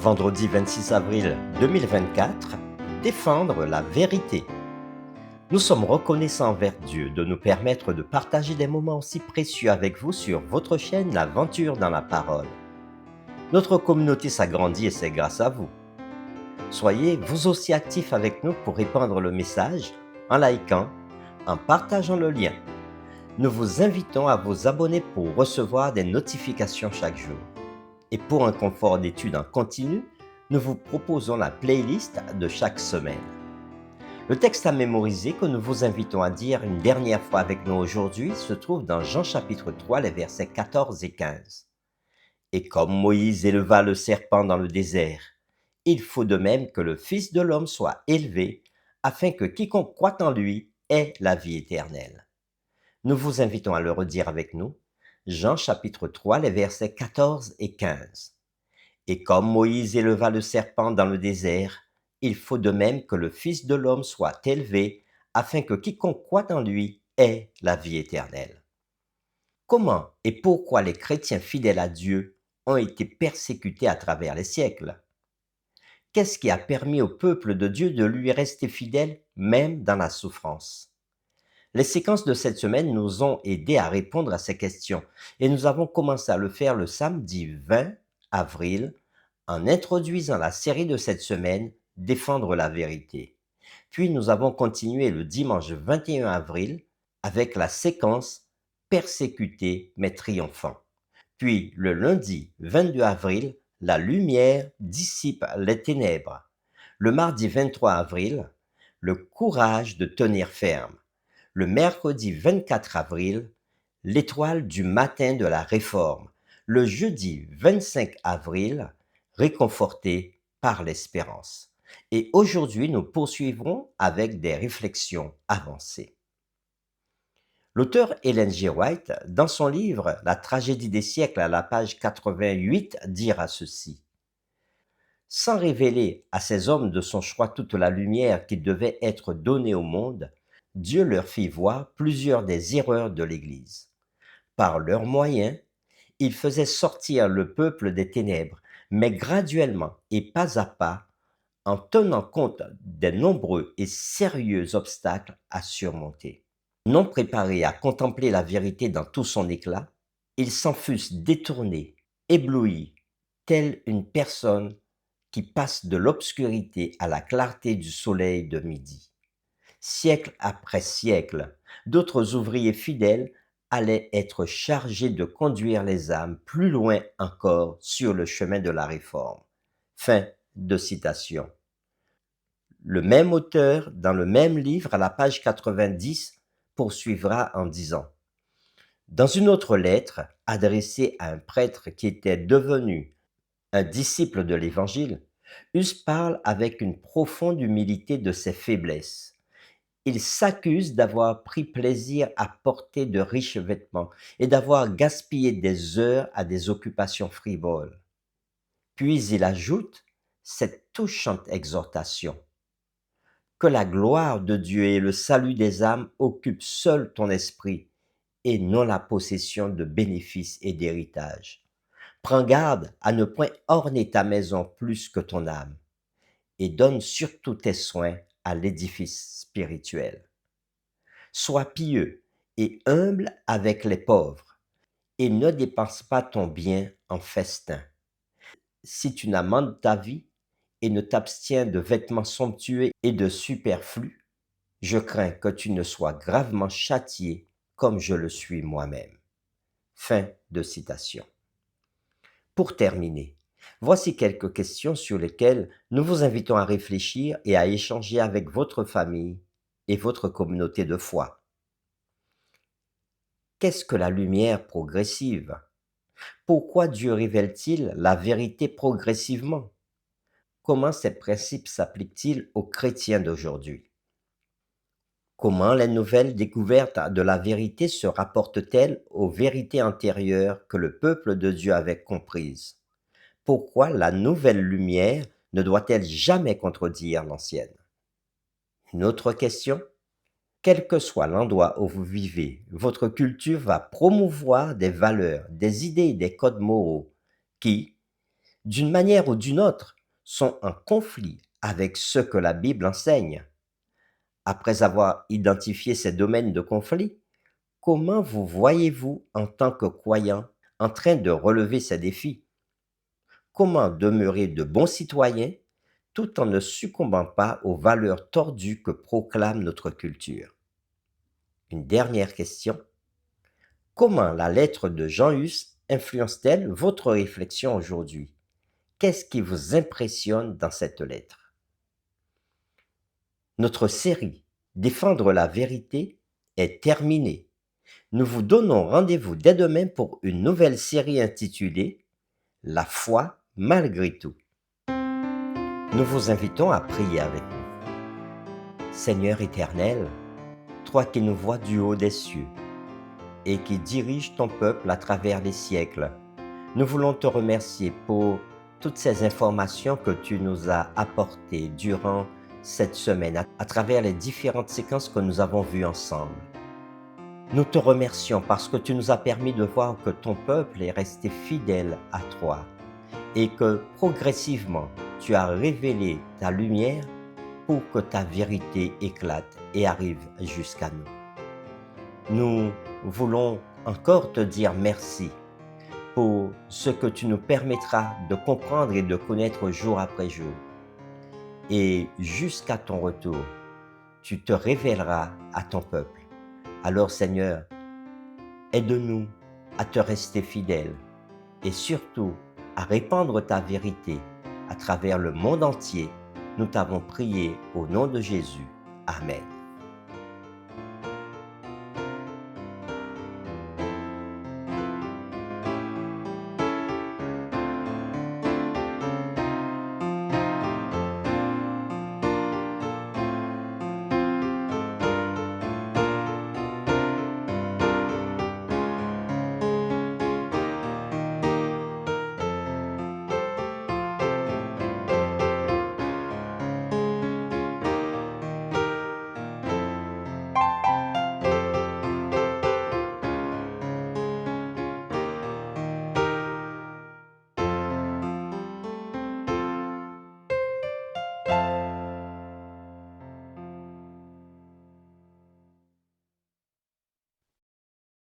Vendredi 26 avril 2024, défendre la vérité. Nous sommes reconnaissants envers Dieu de nous permettre de partager des moments aussi précieux avec vous sur votre chaîne L'Aventure dans la Parole. Notre communauté s'agrandit et c'est grâce à vous. Soyez vous aussi actifs avec nous pour répandre le message en likant, en partageant le lien. Nous vous invitons à vous abonner pour recevoir des notifications chaque jour. Et pour un confort d'étude en continu, nous vous proposons la playlist de chaque semaine. Le texte à mémoriser que nous vous invitons à dire une dernière fois avec nous aujourd'hui se trouve dans Jean chapitre 3, les versets 14 et 15. Et comme Moïse éleva le serpent dans le désert, il faut de même que le Fils de l'homme soit élevé, afin que quiconque croit en lui ait la vie éternelle. Nous vous invitons à le redire avec nous. Jean chapitre 3, les versets 14 et 15. Et comme Moïse éleva le serpent dans le désert, il faut de même que le Fils de l'homme soit élevé, afin que quiconque croit en lui ait la vie éternelle. Comment et pourquoi les chrétiens fidèles à Dieu ont été persécutés à travers les siècles? Qu'est-ce qui a permis au peuple de Dieu de lui rester fidèle même dans la souffrance? Les séquences de cette semaine nous ont aidés à répondre à ces questions et nous avons commencé à le faire le samedi 20 avril en introduisant la série de cette semaine, Défendre la vérité. Puis nous avons continué le dimanche 21 avril avec la séquence Persécuté mais triomphant. Puis le lundi 22 avril, la lumière dissipe les ténèbres. Le mardi 23 avril, le courage de tenir ferme. Le mercredi 24 avril, l'étoile du matin de la réforme. Le jeudi 25 avril, réconforté par l'espérance. Et aujourd'hui, nous poursuivrons avec des réflexions avancées. L'auteur Ellen G. White, dans son livre La tragédie des siècles à la page 88, dira ceci. Sans révéler à ces hommes de son choix toute la lumière qui devait être donnée au monde, Dieu leur fit voir plusieurs des erreurs de l'Église. Par leurs moyens, il faisait sortir le peuple des ténèbres, mais graduellement et pas à pas, en tenant compte des nombreux et sérieux obstacles à surmonter. Non préparés à contempler la vérité dans tout son éclat, ils s'en fussent détournés, éblouis, telle une personne qui passe de l'obscurité à la clarté du soleil de midi. Siècle après siècle, d'autres ouvriers fidèles allaient être chargés de conduire les âmes plus loin encore sur le chemin de la réforme. Fin de citation. Le même auteur, dans le même livre, à la page 90, poursuivra en disant « Dans une autre lettre, adressée à un prêtre qui était devenu un disciple de l'Évangile, Hus parle avec une profonde humilité de ses faiblesses. Il s'accuse d'avoir pris plaisir à porter de riches vêtements et d'avoir gaspillé des heures à des occupations frivoles. Puis il ajoute cette touchante exhortation. Que la gloire de Dieu et le salut des âmes occupent seul ton esprit et non la possession de bénéfices et d'héritage. Prends garde à ne point orner ta maison plus que ton âme et donne surtout tes soins à l'édifice spirituel. Sois pieux et humble avec les pauvres et ne dépense pas ton bien en festin. Si tu n'amendes ta vie et ne t'abstiens de vêtements somptueux et de superflus, je crains que tu ne sois gravement châtié comme je le suis moi-même. Fin de citation. Pour terminer, voici quelques questions sur lesquelles nous vous invitons à réfléchir et à échanger avec votre famille et votre communauté de foi. Qu'est-ce que la lumière progressive? Pourquoi Dieu révèle-t-il la vérité progressivement? Comment ces principes s'appliquent-ils aux chrétiens d'aujourd'hui? Comment les nouvelles découvertes de la vérité se rapportent-elles aux vérités antérieures que le peuple de Dieu avait comprises? Pourquoi la nouvelle lumière ne doit-elle jamais contredire l'ancienne? Une autre question? Quel que soit l'endroit où vous vivez, votre culture va promouvoir des valeurs, des idées et des codes moraux qui, d'une manière ou d'une autre, sont en conflit avec ce que la Bible enseigne. Après avoir identifié ces domaines de conflit, comment vous voyez-vous en tant que croyant en train de relever ces défis? Comment demeurer de bons citoyens tout en ne succombant pas aux valeurs tordues que proclame notre culture? Une dernière question. Comment la lettre de Jean Hus influence-t-elle votre réflexion aujourd'hui? Qu'est-ce qui vous impressionne dans cette lettre? Notre série Défendre la vérité est terminée. Nous vous donnons rendez-vous dès demain pour une nouvelle série intitulée La foi malgré tout. Nous vous invitons à prier avec nous. Seigneur éternel, toi qui nous vois du haut des cieux et qui diriges ton peuple à travers les siècles, nous voulons te remercier pour toutes ces informations que tu nous as apportées durant cette semaine à travers les différentes séquences que nous avons vues ensemble. Nous te remercions parce que tu nous as permis de voir que ton peuple est resté fidèle à toi et que progressivement tu as révélé ta lumière pour que ta vérité éclate et arrive jusqu'à nous. Nous voulons encore te dire merci pour ce que tu nous permettras de comprendre et de connaître jour après jour. Et jusqu'à ton retour, tu te révéleras à ton peuple. Alors Seigneur, aide-nous à te rester fidèles et surtout à répandre ta vérité à travers le monde entier. Nous t'avons prié au nom de Jésus. Amen.